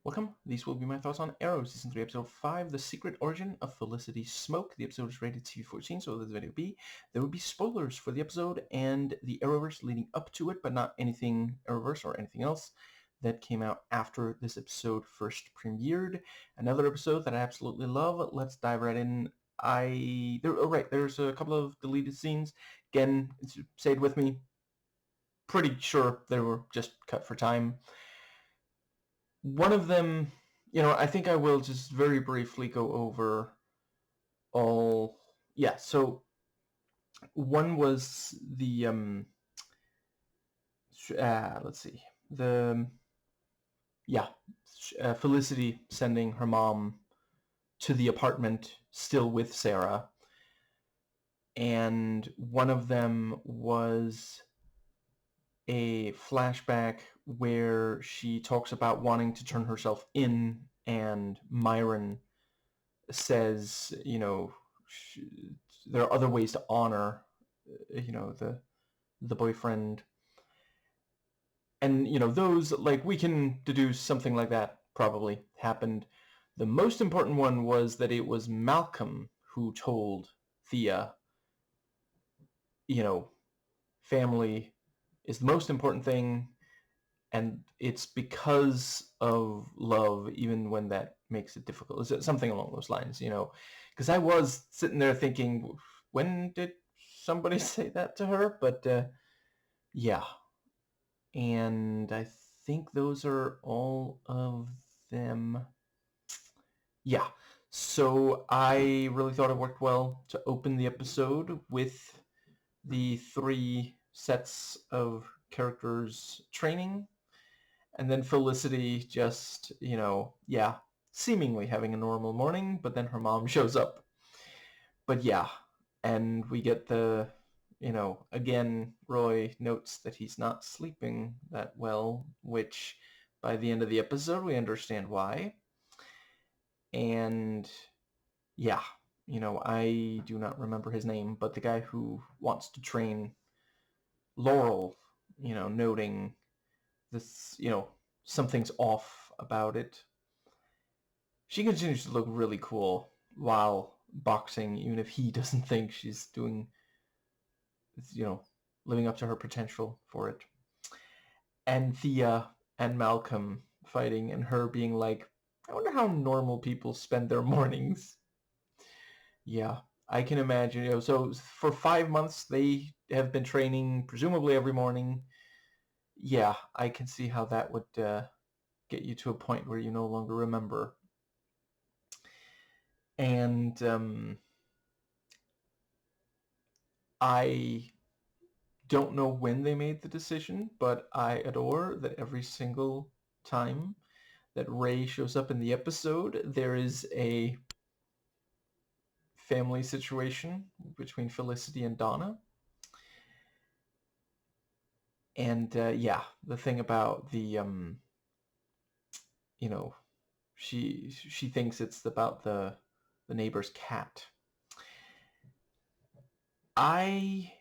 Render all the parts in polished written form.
Welcome. These will be my thoughts on Arrow Season 3, Episode 5, The Secret Origin of Felicity Smoak. The episode is rated TV-14, so this video there will be spoilers for the episode and the Arrowverse leading up to it, but not anything Arrowverse or anything else that came out after this episode first premiered. Another episode that I absolutely love. Let's dive right in. There's a couple of deleted scenes. Again, say it with me. Pretty sure they were just cut for time. One of them, I think I will just very briefly go over all. Yeah, so one was the let's see, Felicity sending her mom to the apartment still with Sarah, and one of them was a flashback where she talks about wanting to turn herself in, and Myron says, there are other ways to honor, the boyfriend. And, those, we can deduce something like that probably happened. The most important one was that it was Malcolm who told Thea, family is the most important thing, and it's because of love, even when that makes it difficult. Is it something along those lines, Because I was sitting there thinking, when did somebody say that to her? But, yeah. And I think those are all of them. Yeah. So I really thought it worked well to open the episode with the 3 sets of characters training, and then Felicity just, seemingly having a normal morning, but then her mom shows up. But yeah, and we get the, again, Roy notes that he's not sleeping that well, which by the end of the episode we understand why. And yeah, I do not remember his name, but the guy who wants to train Laurel, noting this, something's off about it. She continues to look really cool while boxing, even if he doesn't think she's doing, living up to her potential for it. And Thea and Malcolm fighting, and her being like, I wonder how normal people spend their mornings. Yeah, I can imagine. So for 5 months, they have been training, presumably every morning. Yeah, I can see how that would get you to a point where you no longer remember. And I don't know when they made the decision, but I adore that every single time that Ray shows up in the episode, there is a family situation between Felicity and Donna. And the thing about the she thinks it's about the neighbor's cat. I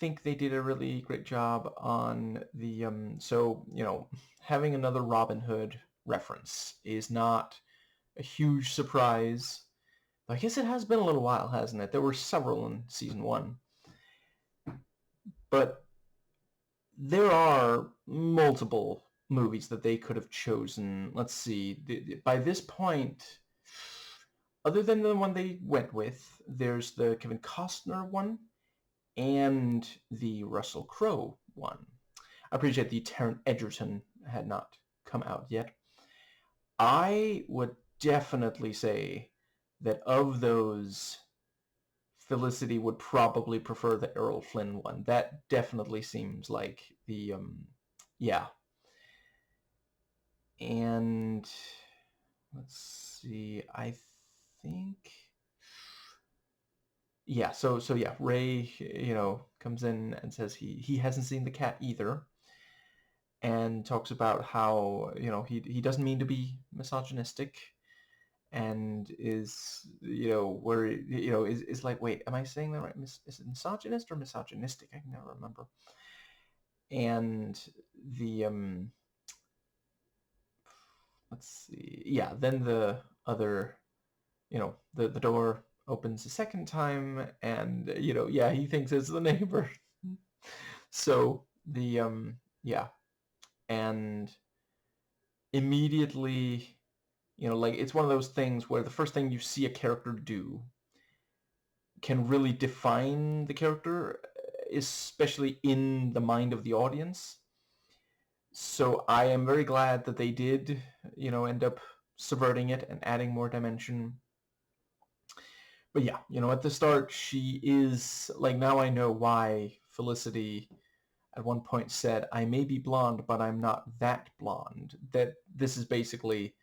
think they did a really great job on the having another Robin Hood reference is not a huge surprise. I guess it has been a little while, hasn't it? There were several in season 1. But there are multiple movies that they could have chosen. Let's see. By this point, other than the one they went with, there's the Kevin Costner one and the Russell Crowe one. I appreciate the Taron Egerton had not come out yet. I would definitely say that of those, Felicity would probably prefer the Errol Flynn one. That definitely seems like the, yeah. And let's see, I think, yeah, so yeah, Ray, comes in and says he hasn't seen the cat either, and talks about how, he doesn't mean to be misogynistic, and is, where, is like, wait, am I saying that right? Is it misogynist or misogynistic? I can never remember. And the let's see. Yeah, then the other, the door opens a second time, and yeah, he thinks it's the neighbor. So yeah, and immediately, like it's one of those things where the first thing you see a character do can really define the character, especially in the mind of the audience. So I am very glad that they did, end up subverting it and adding more dimension. But yeah, at the start, she is like, now I know why Felicity at one point said, I may be blonde, but I'm not that blonde. That this is basically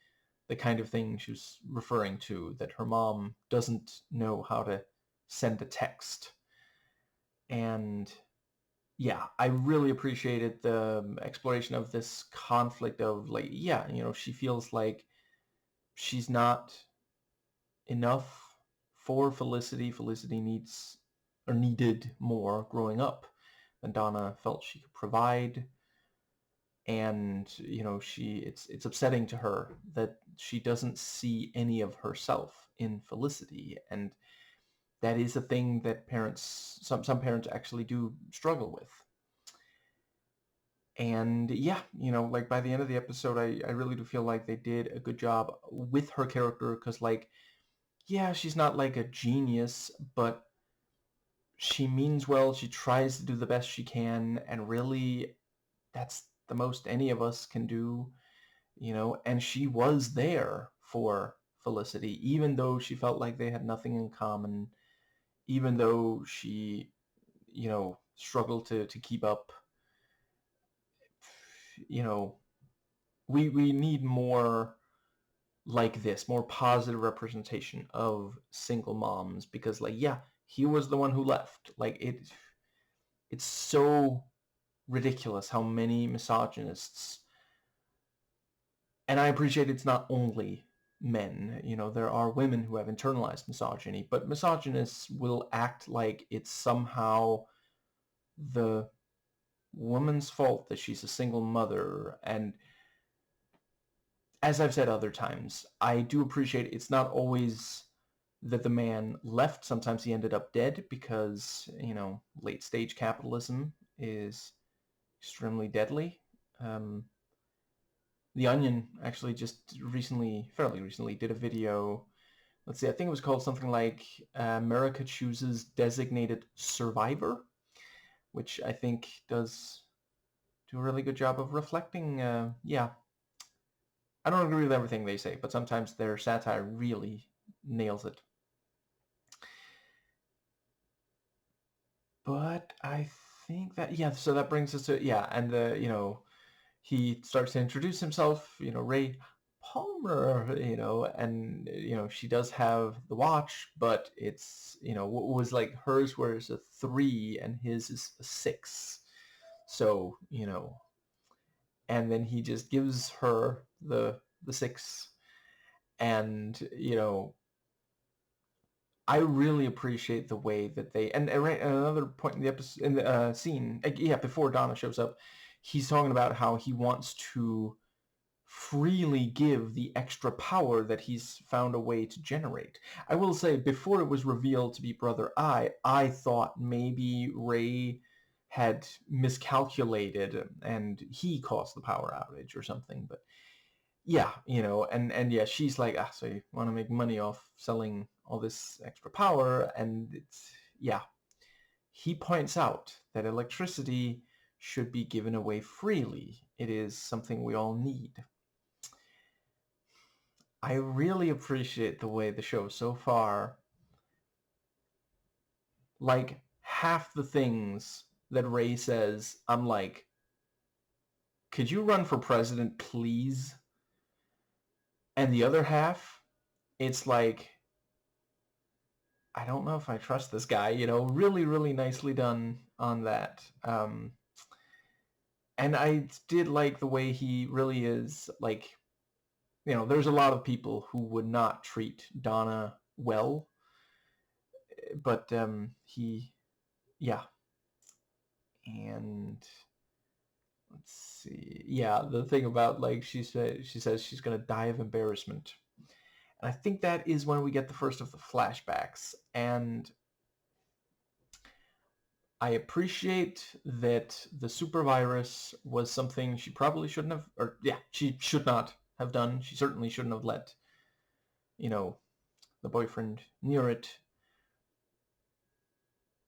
the kind of thing she was referring to, that her mom doesn't know how to send a text. And yeah, I really appreciated the exploration of this conflict of like, yeah, she feels like she's not enough for Felicity. Felicity needs or needed more growing up than Donna felt she could provide. And it's upsetting to her that she doesn't see any of herself in Felicity. And that is a thing that some parents actually do struggle with. And yeah, like by the end of the episode, I really do feel like they did a good job with her character, because like, yeah, she's not like a genius, but she means well. She tries to do the best she can, and really that's the most any of us can do, and she was there for Felicity, even though she felt like they had nothing in common, even though she, struggled to keep up. You know, we need more like this, more positive representation of single moms, because like, yeah, he was the one who left. Like it's so ridiculous how many misogynists, and I appreciate it's not only men, there are women who have internalized misogyny, but misogynists will act like it's somehow the woman's fault that she's a single mother. And as I've said other times, I do appreciate it's not always that the man left. Sometimes he ended up dead because, late stage capitalism is extremely deadly. The Onion actually just fairly recently, did a video. Let's see, I think it was called something like America Chooses Designated Survivor, which I think does do a really good job of reflecting, yeah. I don't agree with everything they say, but sometimes their satire really nails it. But I think that, yeah, so that brings us to, yeah, and he starts to introduce himself, Ray Palmer, and, she does have the watch, but it's, what was like hers was a 3 and his is a 6. So, and then he just gives her the 6. And, I really appreciate the way that they, and right at another point in the episode, in the scene, yeah, before Donna shows up, he's talking about how he wants to freely give the extra power that he's found a way to generate. I will say, before it was revealed to be Brother I thought maybe Ray had miscalculated and he caused the power outage or something. But yeah, and yeah, she's like, so you want to make money off selling all this extra power, and it's, yeah. He points out that electricity should be given away freely. It is something we all need. I really appreciate the way the show so far, like half the things that Ray says, I'm like, could you run for president, please? And the other half, it's like, I don't know if I trust this guy, really, really nicely done on that. And I did like the way he really is, like, there's a lot of people who would not treat Donna well, but he, yeah. And let's see. Yeah, the thing about like she says she's gonna die of embarrassment, and I think that is when we get the first of the flashbacks. And I appreciate that the super virus was something she probably shouldn't have, or yeah, she should not have done. She certainly shouldn't have let, you know, the boyfriend near it.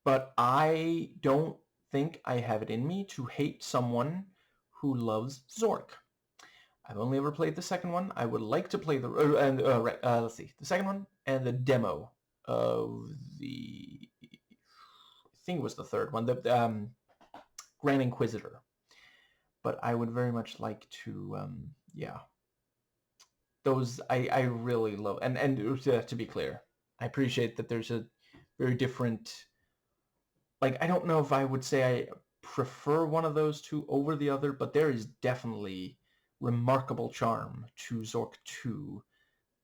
But I don't think I have it in me to hate someone who loves Zork. I've only ever played the second one. I would like to play the let's see, the second one and the demo of the, I think it was the third one, the Grand Inquisitor. But I would very much like to, yeah, those I really love. And to be clear, I appreciate that there's a very different, like, I don't know if I would say I prefer one of those two over the other, but there is definitely remarkable charm to Zork 2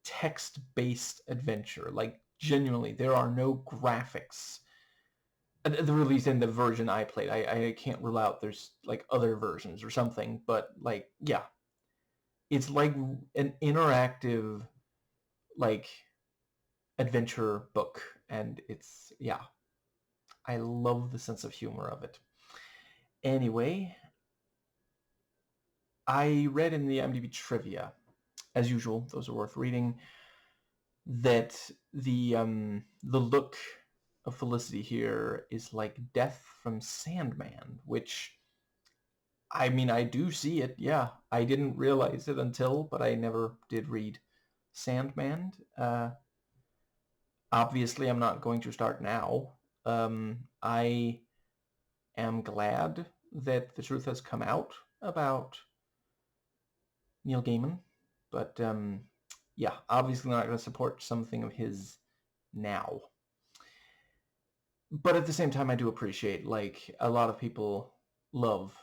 text-based adventure. Like, genuinely, there are no graphics. The release in the version I played. I can't rule out there's like other versions or something, but like, yeah, it's like an interactive like adventure book, and it's, yeah, I love the sense of humor of it. Anyway, I read in the IMDb trivia, as usual, those are worth reading, that the look of Felicity here is like Death from Sandman, which, I mean, I do see it, yeah. I didn't realize it until, but I never did read Sandman. Obviously, I'm not going to start now. I am glad that the truth has come out about Neil Gaiman, but yeah, obviously not going to support something of his now. But at the same time, I do appreciate, like, a lot of people love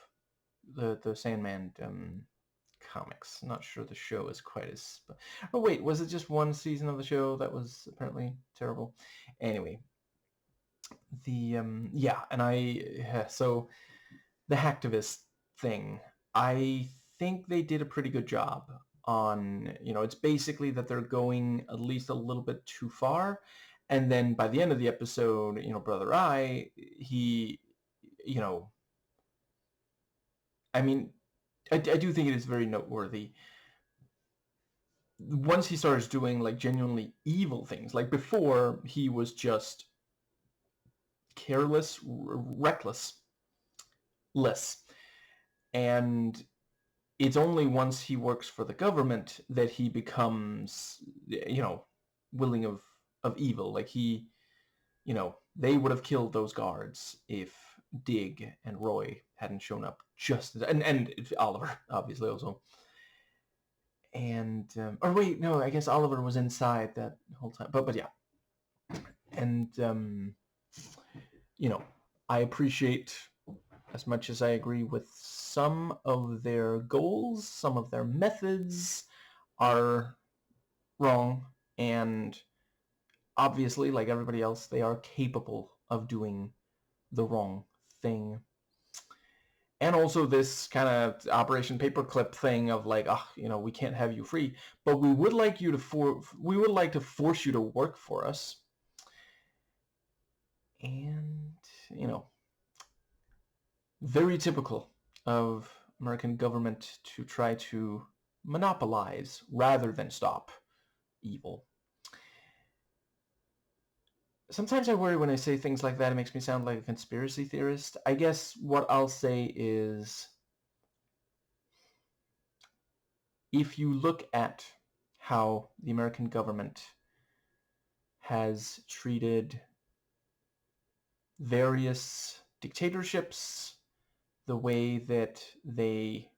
the Sandman comics. Not sure the show is quite as... Oh wait, was it just one season of the show that was apparently terrible? Anyway, the yeah, and so the hacktivist thing, I think they did a pretty good job on, it's basically that they're going at least a little bit too far, and then by the end of the episode, Brother Eye, he, you know, I mean, I do think it is very noteworthy once he starts doing like genuinely evil things. Like before, he was just careless, reckless, and it's only once he works for the government that he becomes, willing of evil. Like they would have killed those guards if Dig and Roy hadn't shown up and Oliver, obviously, also. And, or wait, no, I guess Oliver was inside that whole time. But yeah. And, I appreciate, as much as I agree with some of their goals, some of their methods are wrong, and obviously, like everybody else, they are capable of doing the wrong thing. And also this kind of Operation Paperclip thing of like, we can't have you free, but we would like to force you to work for us. And, very typical of American government to try to monopolize rather than stop evil. Sometimes I worry when I say things like that, it makes me sound like a conspiracy theorist. I guess what I'll say is, if you look at how the American government has treated various dictatorships, the way that they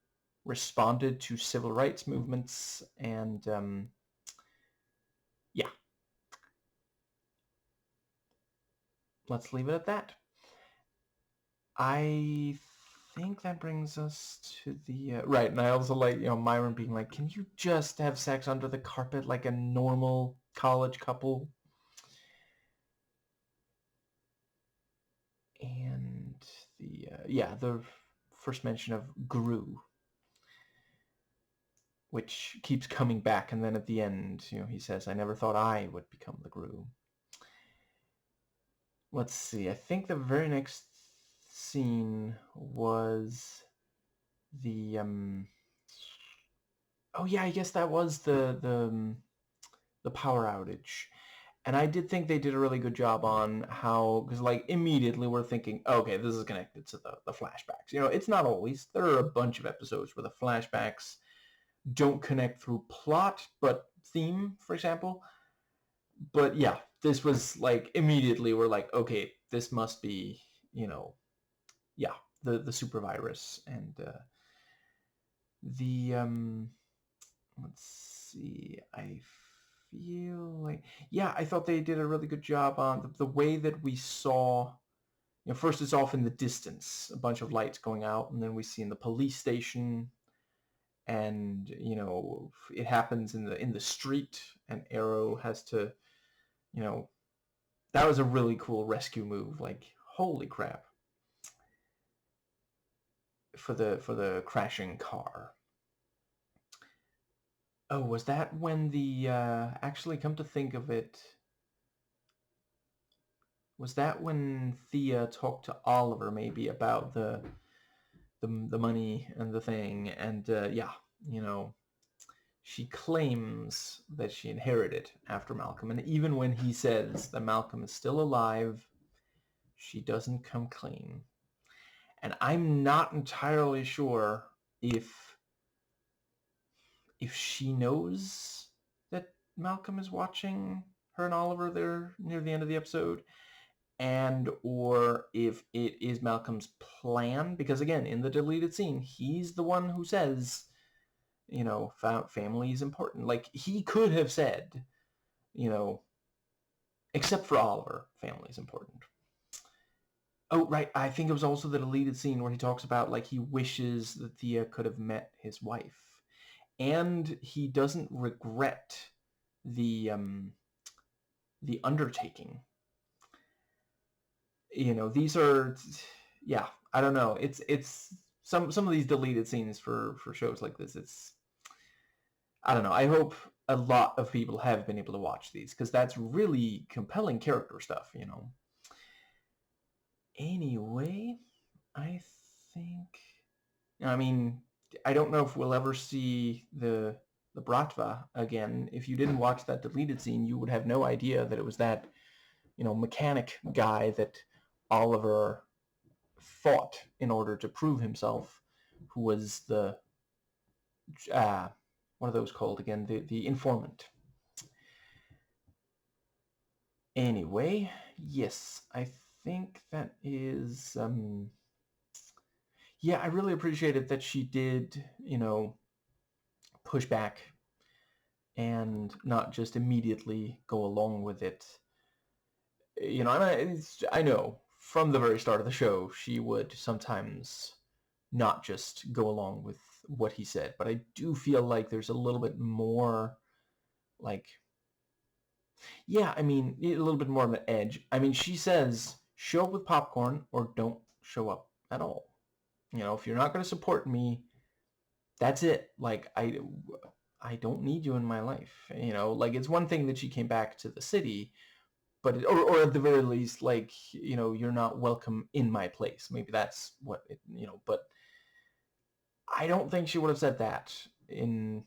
responded to civil rights movements, and yeah, let's leave it at that. I think that brings us to the right, and I also like Myron being like, can you just have sex under the carpet like a normal college couple? And the first mention of Gru, which keeps coming back, and then at the end, he says, "I never thought I would become the Gru." Let's see. I think the very next scene was the oh yeah, I guess that was the power outage. And I did think they did a really good job on how, because like immediately we're thinking, okay, this is connected to the flashbacks. It's not always. There are a bunch of episodes where the flashbacks don't connect through plot, but theme, for example. But yeah, this was like immediately we're like, okay, this must be, yeah, the super virus. And the let's see, I feel like, yeah, I thought they did a really good job on the way that we saw. First it's off in the distance, a bunch of lights going out, and then we see in the police station, and it happens in the street, and Arrow has to, that was a really cool rescue move. Like, holy crap, for the crashing car. Oh, was that when the actually, come to think of it, was that when Thea talked to Oliver maybe about the money and the thing, and yeah, she claims that she inherited after Malcolm, and even when he says that Malcolm is still alive, she doesn't come clean. And I'm not entirely sure if she knows that Malcolm is watching her and Oliver there near the end of the episode, and or if it is Malcolm's plan, because again, in the deleted scene, he's the one who says, family is important. Like, he could have said, except for Oliver, family is important. Oh, right. I think it was also the deleted scene where he talks about, like, he wishes that Thea could have met his wife. And he doesn't regret the undertaking. These are, yeah, I don't know. It's some of these deleted scenes for shows like this. I don't know. I hope a lot of people have been able to watch these, because that's really compelling character stuff. Anyway, I think, I mean, I don't know if we'll ever see the Bratva again. If you didn't watch that deleted scene, you would have no idea that it was that, mechanic guy that Oliver fought in order to prove himself, who was the, what are those called again? The informant. Anyway, yes, I think that is, yeah, I really appreciated that she did, push back and not just immediately go along with it. And I know from the very start of the show, she would sometimes not just go along with what he said, but I do feel like there's a little bit more, like, yeah, I mean, a little bit more of an edge. I mean, she says, show up with popcorn or don't show up at all. If you're not going to support me, that's it. Like, I don't need you in my life. Like, it's one thing that she came back to the city, but or at the very least, like, you're not welcome in my place. Maybe that's what it, but I don't think she would have said that in,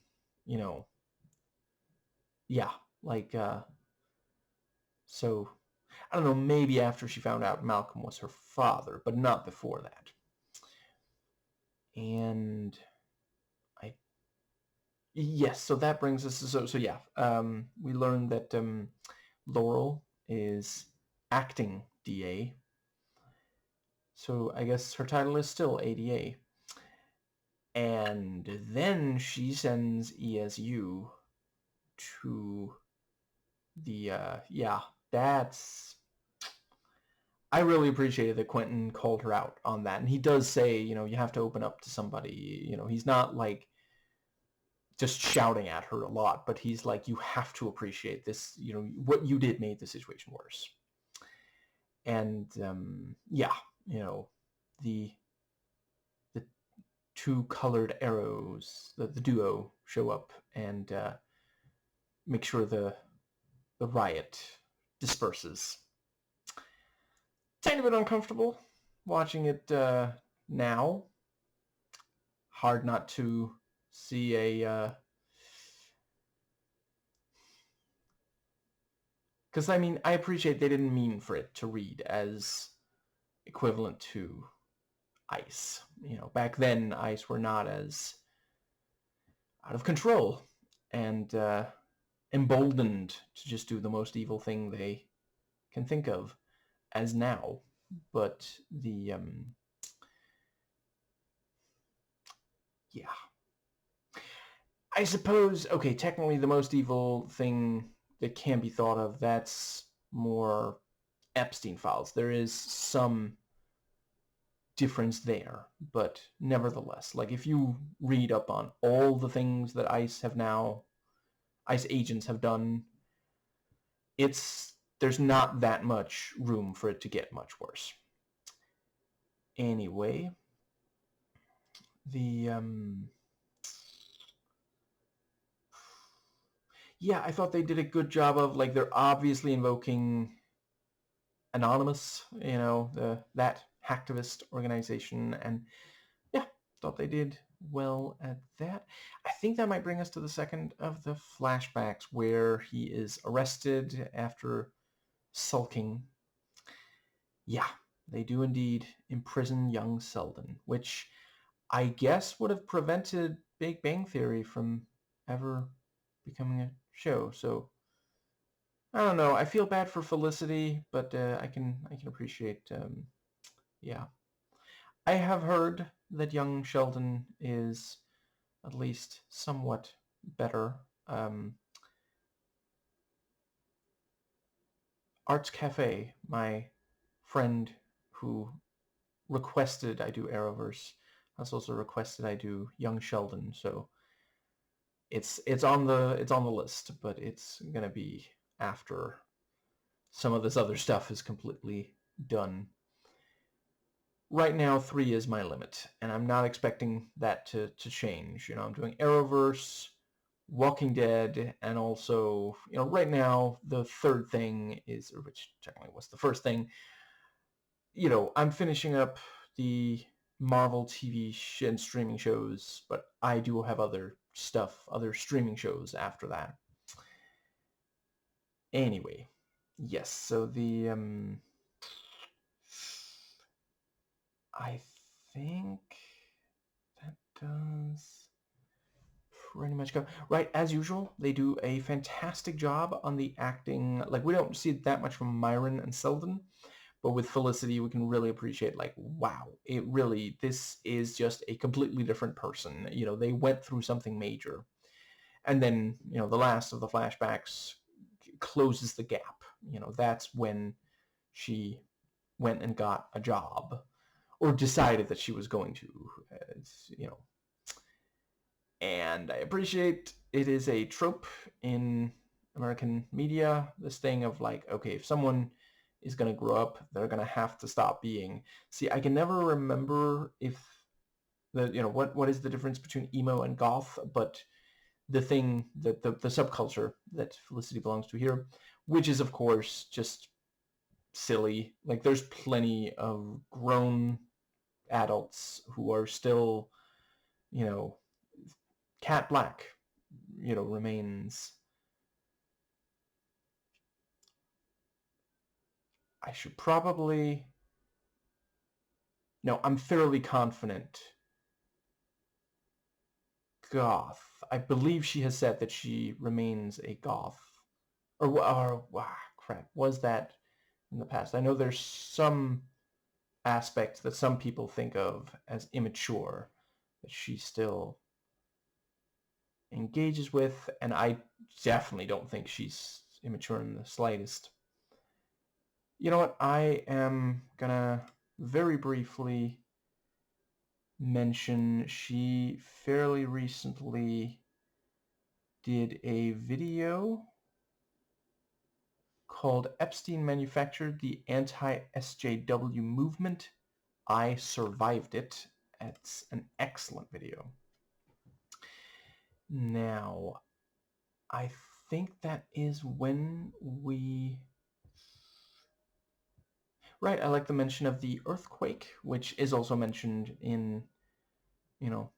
yeah, like, so I don't know, maybe after she found out Malcolm was her father, but not before that. And yes, so that brings us, so yeah, we learned that Laurel is acting DA. So I guess her title is still ADA. And then she sends ESU to the, yeah, that's, I really appreciated that Quentin called her out on that. And he does say, you have to open up to somebody. He's not like just shouting at her a lot, but he's like, you have to appreciate this, what you did made the situation worse. And yeah, the two colored arrows, the duo, show up and make sure the riot disperses. Tiny bit uncomfortable watching it now. Hard not to see a... Because, I mean, I appreciate they didn't mean for it to read as equivalent to ice. You know, back then, ice were not as out of control and emboldened to just do the most evil thing they can think of as now. But the, yeah. I suppose, okay, technically the most evil thing that can be thought of, that's more Epstein files. There is some difference there, but nevertheless, like if you read up on all the things that ICE agents have done, there's not that much room for it to get much worse. Anyway, yeah, I thought they did a good job of, like, they're obviously invoking Anonymous, you know, that hacktivist organization, and yeah, thought they did well at that. I think that might bring us to the second of the flashbacks where he is arrested after sulking. Yeah, they do indeed imprison young Sheldon, which I guess would have prevented Big Bang Theory from ever becoming a show. So I don't know. I feel bad for Felicity, but I can appreciate. Yeah, I have heard that young Sheldon is at least somewhat better. Arts Cafe, my friend who requested I do Arrowverse, has also requested I do Young Sheldon. So it's on the list, but it's gonna be after some of this other stuff is completely done. Right now, 3 is my limit, and I'm not expecting that to change. You know, I'm doing Arrowverse, Walking Dead, and also, you know, right now, the third thing is, which technically was the first thing, you know, I'm finishing up the Marvel TV and streaming shows, but I do have other stuff, other streaming shows after that. Anyway, yes, so I think that does pretty much go. Right, as usual, they do a fantastic job on the acting. Like, we don't see that much from Myron and Selden, but with Felicity, we can really appreciate, like, wow, this is just a completely different person. You know, they went through something major. And then, you know, the last of the flashbacks closes the gap. You know, that's when she went and got a job, or decided that she was going to, you know. And I appreciate it is a trope in American media, this thing of, like, okay, if someone is going to grow up, they're going to have to stop being... See, I can never remember if you know, what is the difference between emo and goth, but the thing that the subculture that Felicity belongs to here, which is, of course, just silly. Like, there's plenty of grown adults who are still, you know, Cat Black, you know, remains... I should probably... No, I'm fairly confident. Goth. I believe she has said that she remains a goth. Or crap, was that in the past? I know there's some aspect that some people think of as immature that she still engages with, and I definitely don't think she's immature in the slightest. You know what? I am gonna very briefly mention she fairly recently did a video called Epstein Manufactured the Anti-SJW Movement. I Survived It. It's an excellent video. Now, I think that is when we... Right, I like the mention of the earthquake, which is also mentioned in,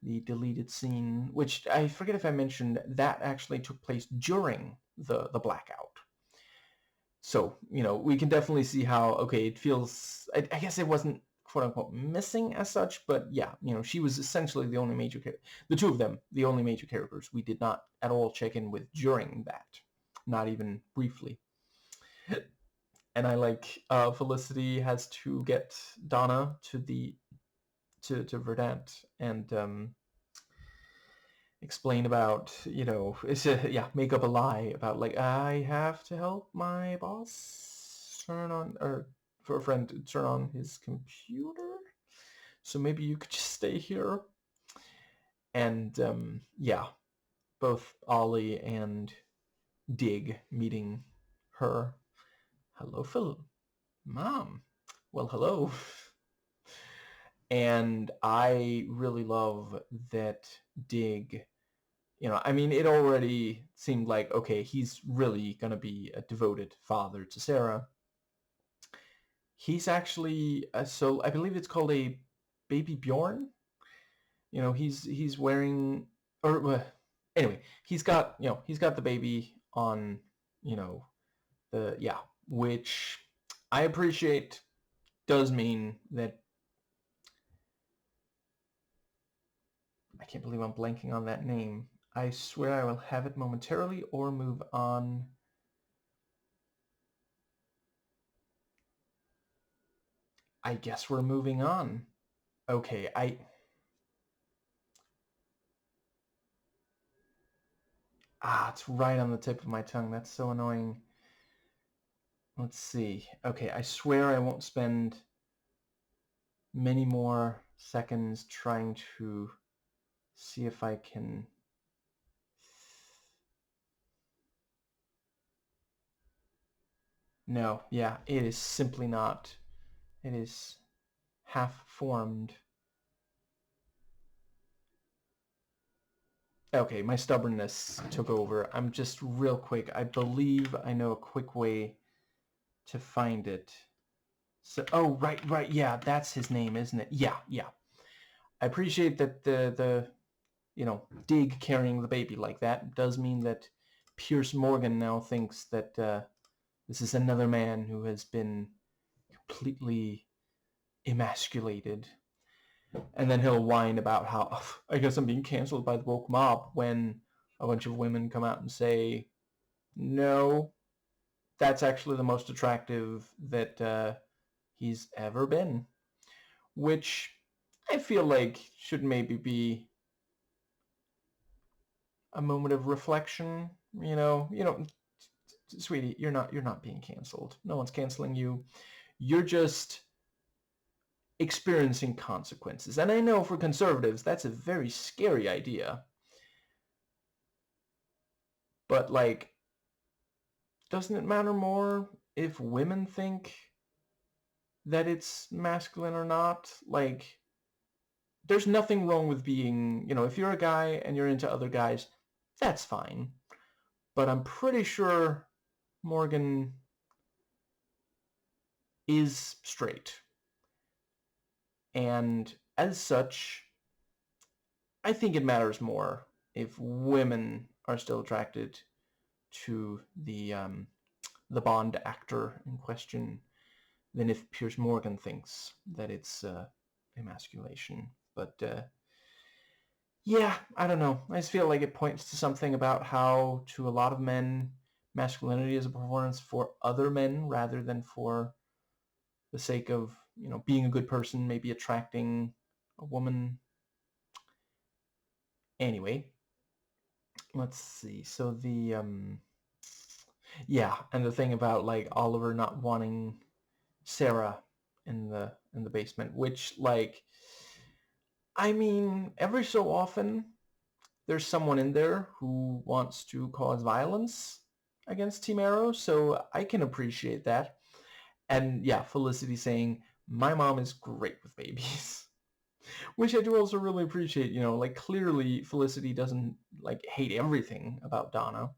the deleted scene, which I forget if I mentioned that actually took place during the blackout. So, we can definitely see how, okay, it feels... I guess it wasn't quote-unquote missing as such, but yeah, she was essentially the only major character. The two of them, the only major characters we did not at all check in with during that. Not even briefly. And I like Felicity has to get Donna to Verdant and explain about, make up a lie about, like, I have to help my boss turn on, or for a friend to turn on his computer, so maybe you could just stay here. And both Ollie and Dig meeting her. Hello, Phil. Mom. Well, hello. And I really love that Dig, it already seemed like, okay, he's really going to be a devoted father to Sarah. He's actually, so I believe it's called a baby Bjorn. He's wearing, or anyway, he's got the baby on, which I appreciate. Does mean that... I can't believe I'm blanking on that name. I swear I will have it momentarily or move on. I guess we're moving on. Okay, it's right on the tip of my tongue. That's so annoying. Let's see. Okay, I swear I won't spend many more seconds trying to see if I can... No, yeah, it is simply not. It is half-formed. Okay, my stubbornness took over. I'm just real quick. I believe I know a quick way to find it. So, oh, right, yeah, that's his name, isn't it? Yeah. I appreciate that the Dig carrying the baby like that does mean that Pierce Morgan now thinks that this is another man who has been completely emasculated. And then he'll whine about how, "Oh, I guess I'm being canceled by the woke mob," when a bunch of women come out and say, no, that's actually the most attractive that he's ever been. Which I feel like should maybe be a moment of reflection. Sweetie, you're not being canceled. No one's canceling you. You're just experiencing consequences. And I know for conservatives, that's a very scary idea. But, like, doesn't it matter more if women think that it's masculine or not? Like, there's nothing wrong with being, if you're a guy and you're into other guys, that's fine. But I'm pretty sure Morgan is straight. And as such, I think it matters more if women are still attracted to the Bond actor in question than if Piers Morgan thinks that it's emasculation. But yeah, I don't know. I just feel like it points to something about how, to a lot of men, masculinity is a performance for other men rather than for the sake of, being a good person, maybe attracting a woman. Anyway, let's see. So the yeah, and the thing about, like, Oliver not wanting Sarah in the basement, which, like, every so often there's someone in there who wants to cause violence against Team Arrow, so I can appreciate that. And yeah, Felicity saying, my mom is great with babies. Which I do also really appreciate, like clearly Felicity doesn't like hate everything about Donna.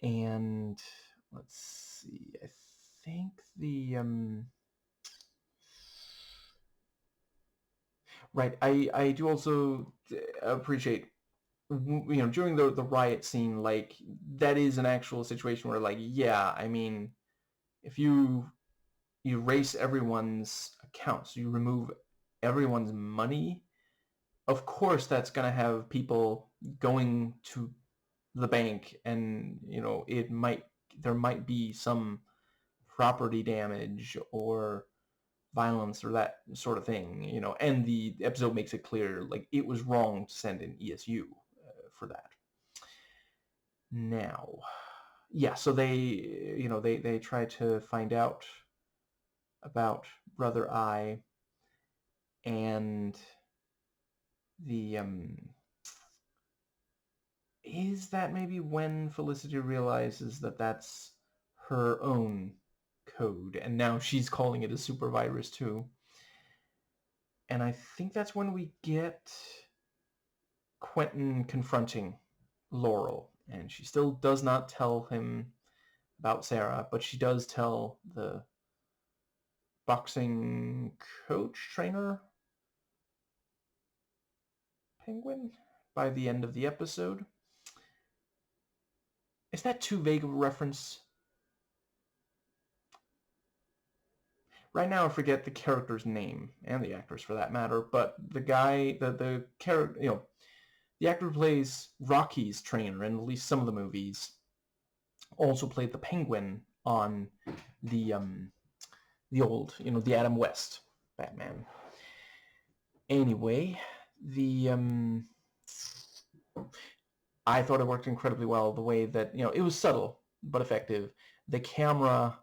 And let's see, I think right, I do also appreciate, during the riot scene, like that is an actual situation where, like, yeah, I mean, if you erase everyone's accounts, you remove everyone's money, of course that's going to have people going to the bank, and there might be some property damage or violence or that sort of thing, and the episode makes it clear, like, it was wrong to send an ESU for that. Now, yeah, so they try to find out about Brother Eye, and the is that maybe when Felicity realizes that that's her own code, and now she's calling it a super virus too. And I think that's when we get Quentin confronting Laurel, and she still does not tell him about Sarah, but she does tell the boxing coach, trainer, Penguin, by the end of the episode. Is that too vague of a reference? Right now I forget the character's name, and the actor's for that matter, but the guy, the character, the actor who plays Rocky's trainer in at least some of the movies, also played the Penguin on the old, the Adam West Batman. Anyway, the I thought it worked incredibly well, the way that, it was subtle but effective. The camera,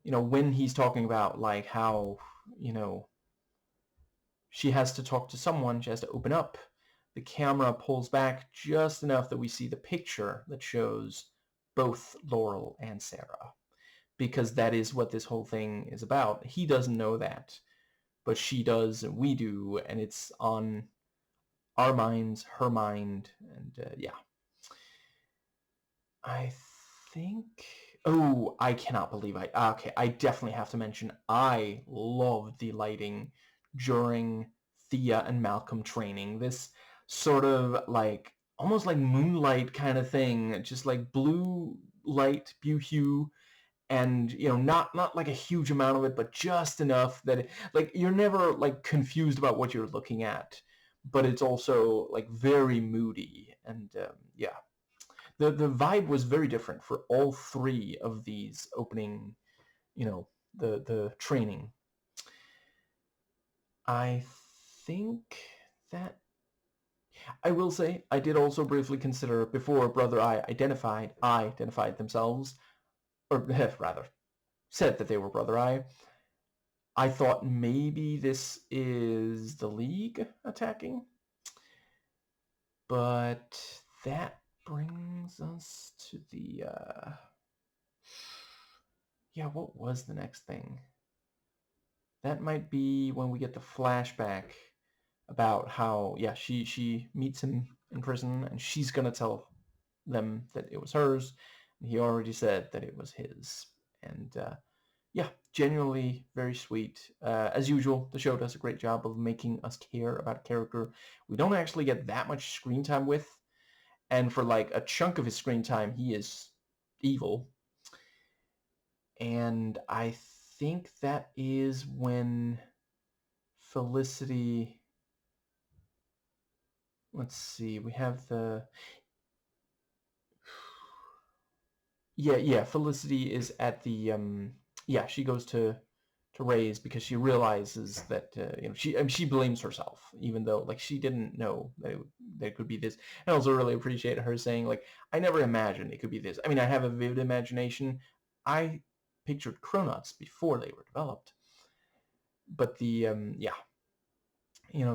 when he's talking about, like, how, she has to talk to someone, she has to open up, the camera pulls back just enough that we see the picture that shows both Laurel and Sarah, because that is what this whole thing is about. He doesn't know that, but she does, and we do, and it's on our minds, her mind, and yeah. I think... Oh, I cannot believe okay, I definitely have to mention, I loved the lighting during Thea and Malcolm training. This sort of, like, almost like moonlight kind of thing, just like blue light, blue hue, and not like a huge amount of it, but just enough that like you're never like confused about what you're looking at, but it's also like very moody, and yeah, the vibe was very different for all three of these opening, the training. I think that I will say I did also briefly consider, before Brother I identified themselves, or rather said that they were Brother I thought maybe this is the League attacking, but that brings us to the yeah, what was the next thing? That might be when we get the flashback about how, yeah, she meets him in prison, and she's gonna tell them that it was hers, and he already said that it was his. And yeah, genuinely very sweet. As usual, the show does a great job of making us care about a character we don't actually get that much screen time with, and for like a chunk of his screen time, he is evil. And I think that is when Felicity... Let's see, we have the... Yeah, Felicity is at the yeah, she goes to Ray's because she realizes that she blames herself, even though, like, she didn't know that it could be this. And I also really appreciate her saying, like, I never imagined it could be this. I mean, I have a vivid imagination. I pictured Chronauts before they were developed. But the yeah,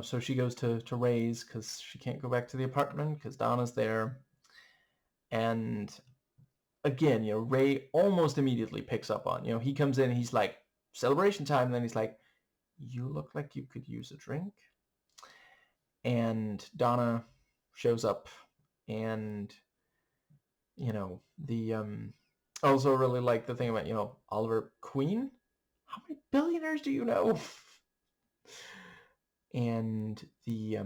so she goes to Ray's because she can't go back to the apartment because Donna's there. And again, Ray almost immediately picks up on, he comes in and he's like, celebration time, and then he's like, you look like you could use a drink. And Donna shows up, and the I also really like the thing about Oliver Queen. How many billionaires do you know? And the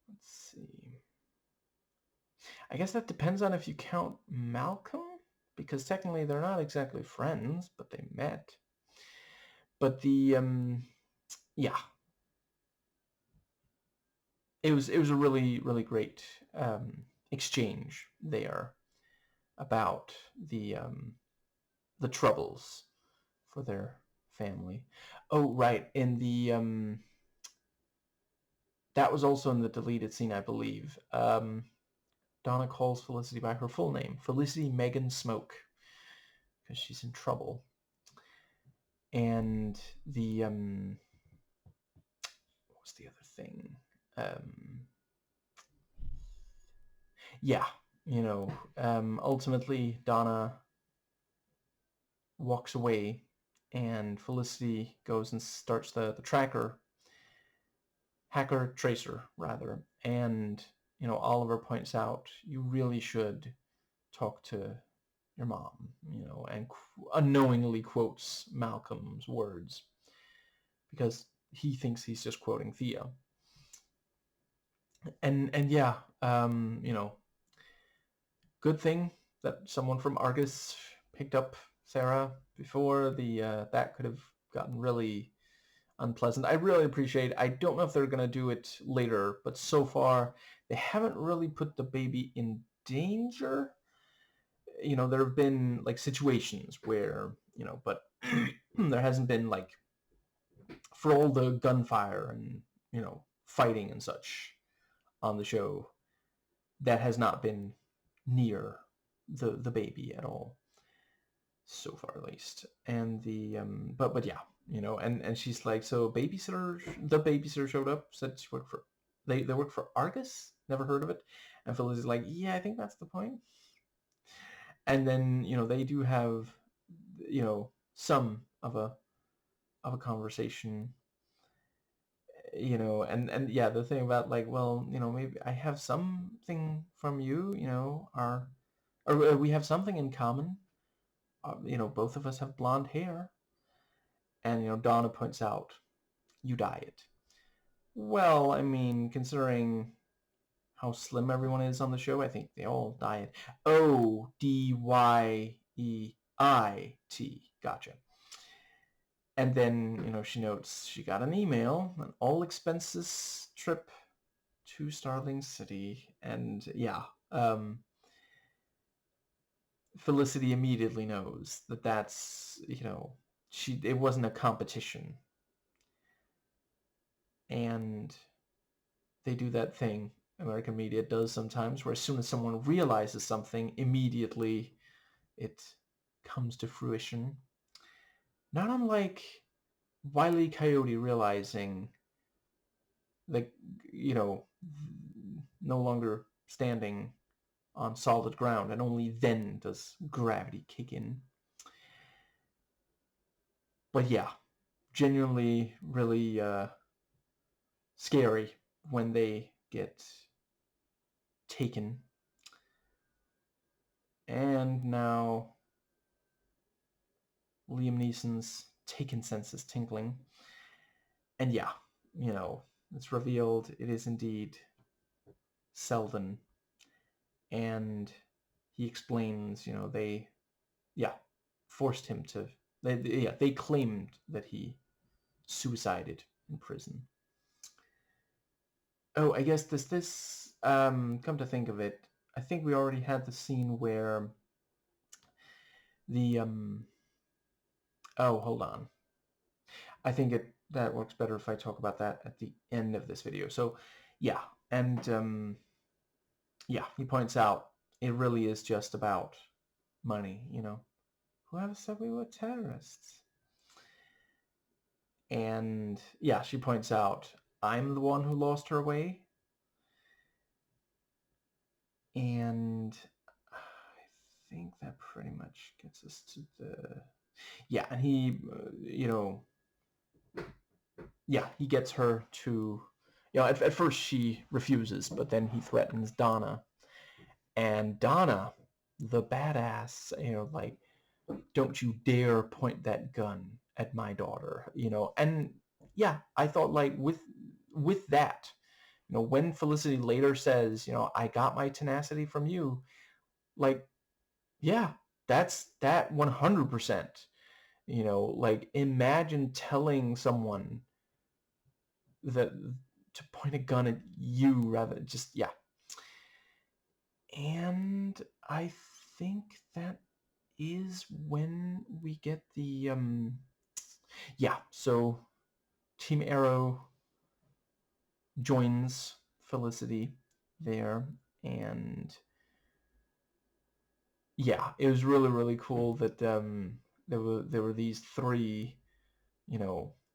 let's see. I guess that depends on if you count Malcolm, because technically they're not exactly friends, but they met. But the yeah, it was a really great exchange there about the troubles for their family. Oh, right, in the that was also in the deleted scene, I believe. Donna calls Felicity by her full name, Felicity Megan Smoak, because she's in trouble. And the what was the other thing? Yeah, ultimately Donna walks away, and Felicity goes and starts the hacker tracer rather, and Oliver points out you really should talk to your mom, and unknowingly quotes Malcolm's words because he thinks he's just quoting Thea. And yeah, good thing that someone from Argus picked up Sarah before that could have gotten really unpleasant. I really appreciate it. I don't know if they're going to do it later, but so far they haven't really put the baby in danger. There have been like situations where, but there hasn't been like, for all the gunfire and, fighting and such on the show, that has not been near the baby at all, so far at least. And the but yeah, and she's like, so the babysitter showed up, said she worked for they work for Argus, never heard of it. And Phyllis is like, yeah, I think that's the point. And then they do have some of a conversation, and yeah, the thing about like, well, maybe I have something from you, or we have something in common. Both of us have blonde hair. And Donna points out, you dye it. Well, I mean, considering how slim everyone is on the show, I think they all dye it. Oh, Dyeit. Gotcha. And then, she notes she got an email, an all expenses trip to Starling City. And yeah, Felicity immediately knows that that's, it wasn't a competition. And they do that thing American media does sometimes, where as soon as someone realizes something, immediately it comes to fruition. Not unlike Wile E. Coyote realizing that, no longer standing on solid ground, and only then does gravity kick in. But yeah, genuinely really scary when they get taken. And now Liam Neeson's Taken sense is tingling. And yeah, it's revealed it is indeed Selden. And he explains, they, yeah, forced him to, they claimed that he suicided in prison. Oh, I guess this come to think of it, I think we already had the scene where the oh, hold on. I think that works better if I talk about that at the end of this video. So yeah, and yeah, he points out it really is just about money, Whoever said we were terrorists? And yeah, she points out, I'm the one who lost her way. And I think that pretty much gets us to the... Yeah, and he, he gets her to, at first she refuses, but then he threatens Donna. And Donna, the badass, like, don't you dare point that gun at my daughter, And yeah, I thought, like, with that, when Felicity later says, I got my tenacity from you, like, yeah, that 100%. Like, imagine telling someone that to point a gun at you rather just, yeah. And I think that is when we get the yeah, so Team Arrow joins Felicity there, and yeah, it was really, really cool that there were these three,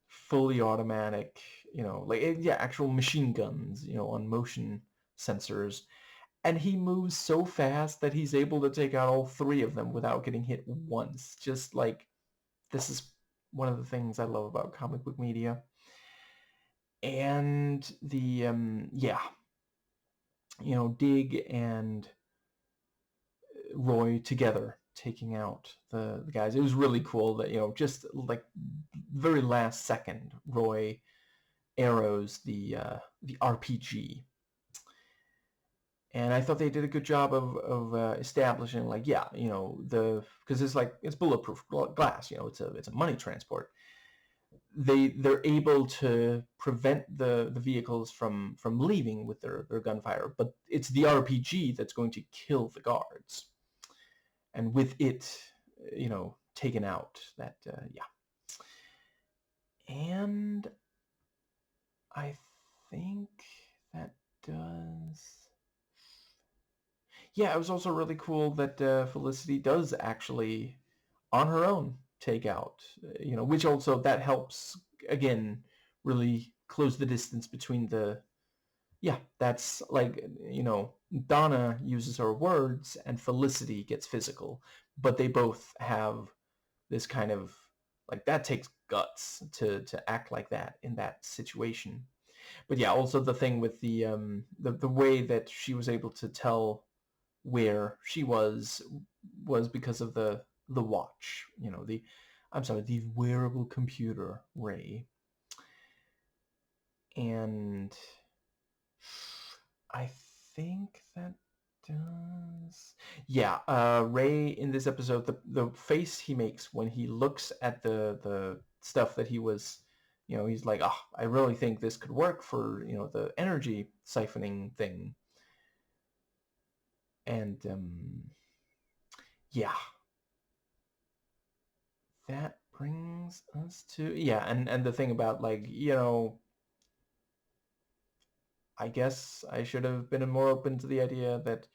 fully automatic, like, yeah, actual machine guns, on motion sensors, and he moves so fast that he's able to take out all three of them without getting hit once. Just like, this is one of the things I love about comic book media. And the yeah, Dig and Roy together taking out the guys. It was really cool that, just like very last second, Roy arrows the RPG. And I thought they did a good job of establishing, like, yeah, because it's bulletproof glass, it's a money transport. They're able to prevent the vehicles from leaving with their gunfire, but it's the RPG that's going to kill the guards. And with it, taken out, that yeah. And I think that does. Yeah, it was also really cool that Felicity does actually, on her own, take out, which also, that helps, again, really close the distance between yeah, that's like, Donna uses her words and Felicity gets physical, but they both have this kind of, like, that takes guts to act like that in that situation. But yeah, also the thing with the way that she was able to tell where she was because of the watch, the wearable computer, Ray. And I think that does. Yeah, Ray in this episode, the face he makes when he looks at the stuff that he was, he's like, oh, I really think this could work for, the energy siphoning thing. And yeah, that brings us to, yeah, and the thing about, like, I guess I should have been more open to the idea that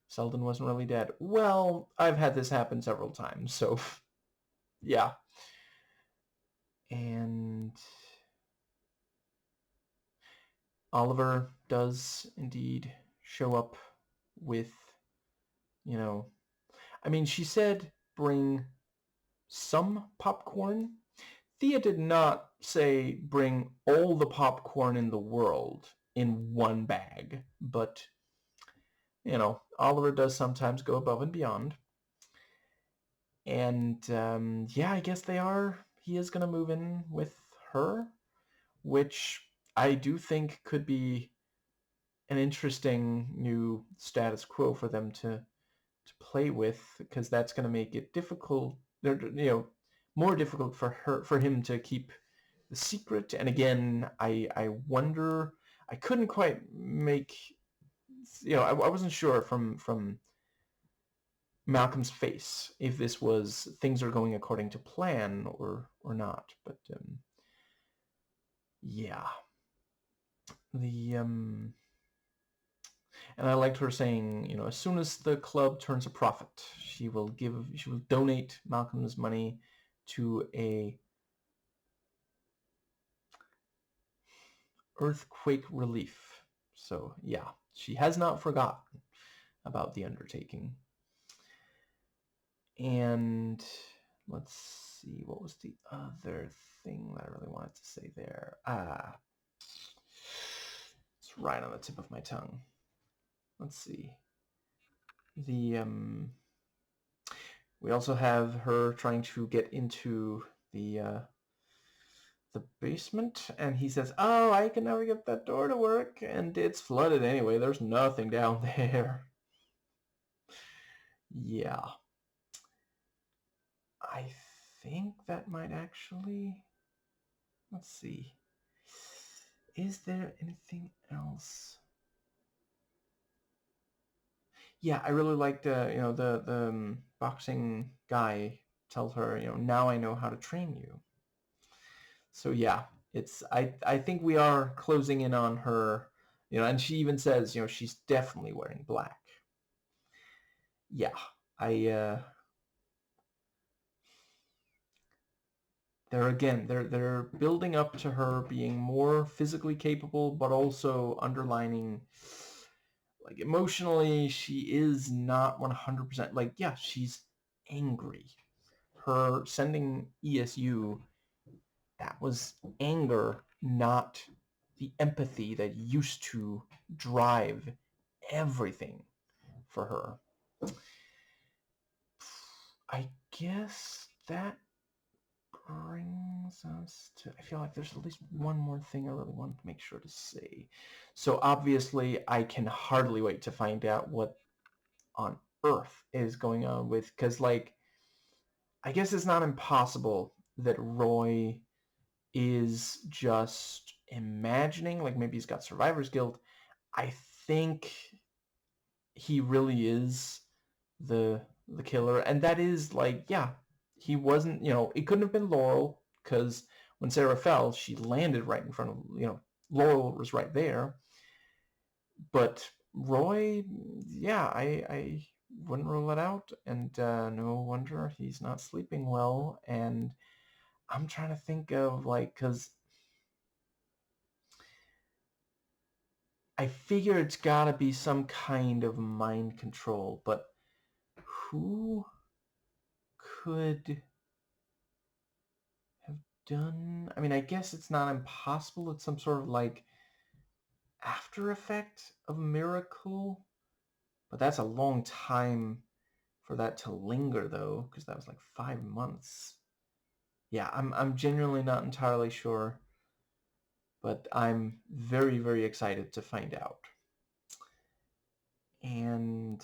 Selden wasn't really dead. Well, I've had this happen several times, so yeah. And Oliver does indeed show up with, I mean, she said bring some popcorn. Thea did not say bring all the popcorn in the world in one bag, but, Oliver does sometimes go above and beyond. And yeah, I guess he is going to move in with her, which I do think could be an interesting new status quo for them to play with, because that's going to make it difficult, more difficult for him to keep the secret. And again, I wonder, I couldn't quite make, I wasn't sure from Malcolm's face if this was things are going according to plan or not. But yeah, the and I liked her saying, as soon as the club turns a profit, she will donate Malcolm's money to a earthquake relief. So yeah, she has not forgotten about the undertaking. And let's see, what was the other thing that I really wanted to say there? It's right on the tip of my tongue. Let's see. We also have her trying to get into the basement, and he says, "Oh, I can never get that door to work, and it's flooded anyway. There's nothing down there." Yeah. I think that might actually... Let's see. Is there anything else? Yeah, I really liked, the boxing guy tells her, now I know how to train you. So yeah, I think we are closing in on her, and she even says, she's definitely wearing black. Yeah, they're building up to her being more physically capable, but also underlining, like, emotionally, she is not 100%. Like, yeah, she's angry. Her sending ESU, that was anger, not the empathy that used to drive everything for her. I guess that brings us to... I feel like there's at least one more thing I really wanted to make sure to say. So obviously, I can hardly wait to find out what on earth is going on with... Because, like, I guess it's not impossible that Roy is just imagining, like maybe he's got survivor's guilt. I think he really is the killer, and that is, like, yeah, he wasn't, it couldn't have been Laurel, because when Sarah fell, she landed right in front of, Laurel was right there. But Roy, yeah, I wouldn't rule it out, and no wonder he's not sleeping well. And I'm trying to think of, like, because I figure it's gotta be some kind of mind control, but who could have done... I mean, I guess it's not impossible. It's some sort of, like, after effect of Miracle, but that's a long time for that to linger, though, because that was like 5 months. Yeah, I'm genuinely not entirely sure, but I'm very, very excited to find out. And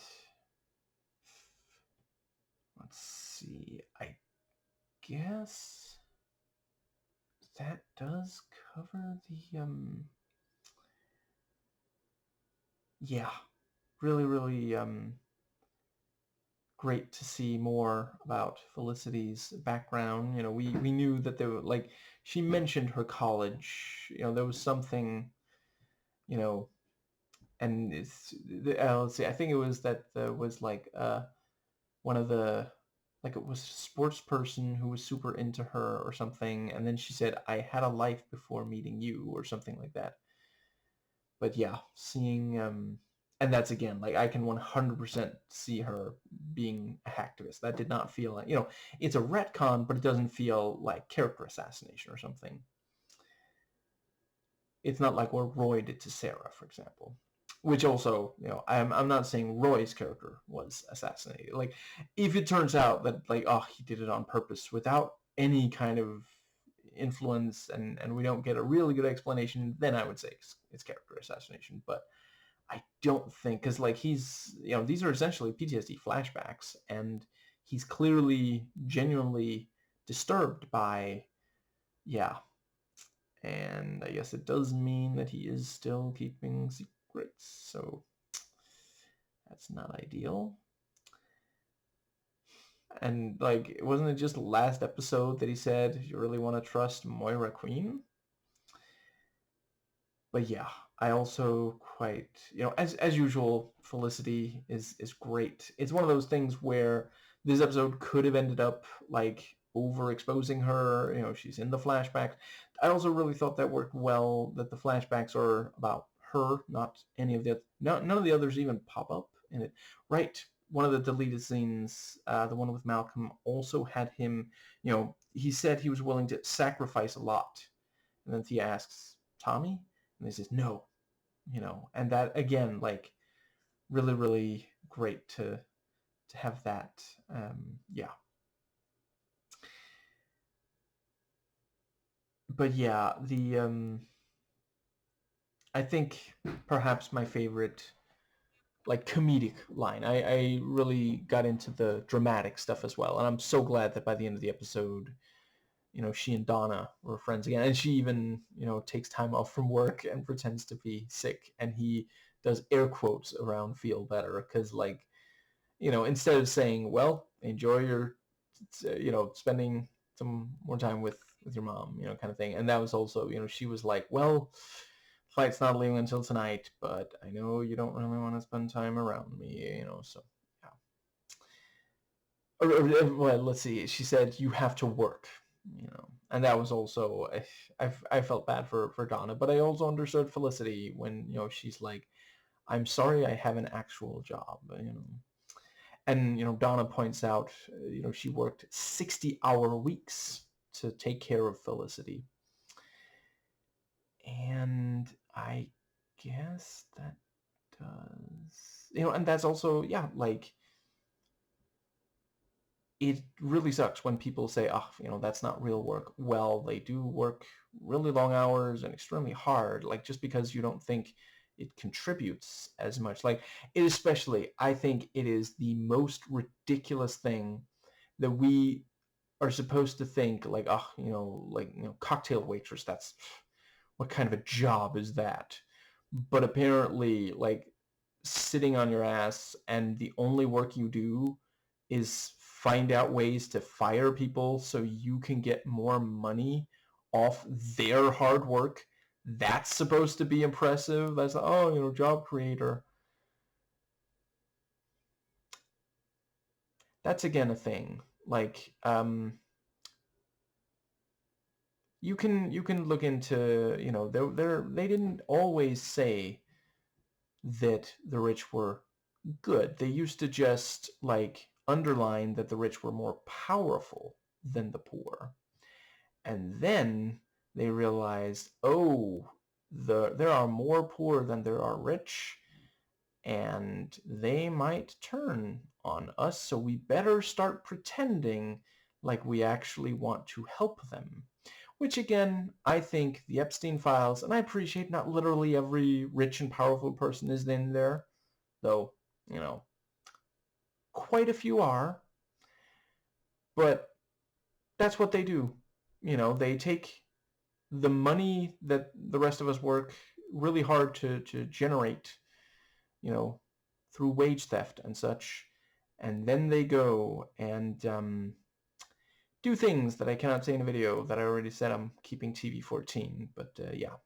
let's see, I guess that does cover the yeah, really, really great to see more about Felicity's background. We knew that there were, like, she mentioned her college. There was something, and let's see, I think it was that there was, like, one of the, like, it was a sports person who was super into her or something, and then she said, "I had a life before meeting you," or something like that. But yeah, seeing and that's, again, like, I can 100% see her being a hacktivist. That did not feel like, it's a retcon, but it doesn't feel like character assassination or something. It's not like what Roy did to Sarah, for example. Which also, I'm not saying Roy's character was assassinated. Like, if it turns out that, like, oh, he did it on purpose without any kind of influence, and we don't get a really good explanation, then I would say it's character assassination. But I don't think, because, like, he's, these are essentially PTSD flashbacks, and he's clearly genuinely disturbed by, yeah. And I guess it does mean that he is still keeping secrets, so that's not ideal. And, like, wasn't it just last episode that he said, "You really want to trust Moira Queen?" But yeah, I also quite, as usual, Felicity is great. It's one of those things where this episode could have ended up, like, overexposing her. She's in the flashbacks. I also really thought that worked well, that the flashbacks are about her, not any of the... none of the others even pop up in it. Right, one of the deleted scenes, the one with Malcolm, also had him, he said he was willing to sacrifice a lot. And then Thea asks, Tommy? And he says, no, and that, again, like, really, really great to have that. Yeah. But yeah, I think perhaps my favorite, like, comedic line. I really got into the dramatic stuff as well, and I'm so glad that by the end of the episode, she and Donna were friends again, and she even, takes time off from work and pretends to be sick, and he does air quotes around feel better, because, like, instead of saying, well, enjoy your, spending some more time with your mom, kind of thing. And that was also, she was like, well, flight's not leaving until tonight, but I know you don't really want to spend time around me, so yeah. Well, let's see. She said, you have to work, and that was also, I felt bad for Donna, but I also understood Felicity when, she's like, I'm sorry, I have an actual job, And, Donna points out, she worked 60-hour weeks to take care of Felicity. And I guess that does, and that's also, yeah, like, it really sucks when people say, oh, that's not real work. Well, they do work really long hours and extremely hard, like, just because you don't think it contributes as much. Like, it especially, I think it is the most ridiculous thing that we are supposed to think, like, oh, cocktail waitress, that's, what kind of a job is that? But apparently, like, sitting on your ass and the only work you do is find out ways to fire people so you can get more money off their hard work, that's supposed to be impressive. That's, oh, job creator. That's, again, a thing. Like, you can look into, they didn't always say that the rich were good. They used to just, like, underline that the rich were more powerful than the poor. And then they realized, oh, there are more poor than there are rich, and they might turn on us, so we better start pretending like we actually want to help them. Which, again, I think the Epstein files, and I appreciate not literally every rich and powerful person is in there, though, quite a few are, but that's what they do. They take the money that the rest of us work really hard to generate, through wage theft and such, and then they go and do things that I cannot say in a video that I already said I'm keeping TV-14, but yeah.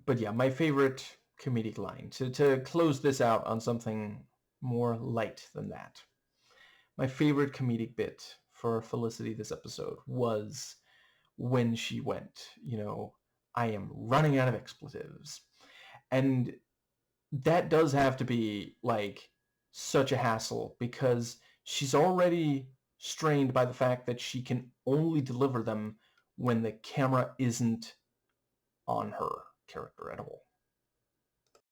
But yeah, my favorite comedic line, to close this out on something more light than that. My favorite comedic bit for Felicity this episode was when she went, I am running out of expletives. And that does have to be, like, such a hassle, because she's already strained by the fact that she can only deliver them when the camera isn't on her character at all.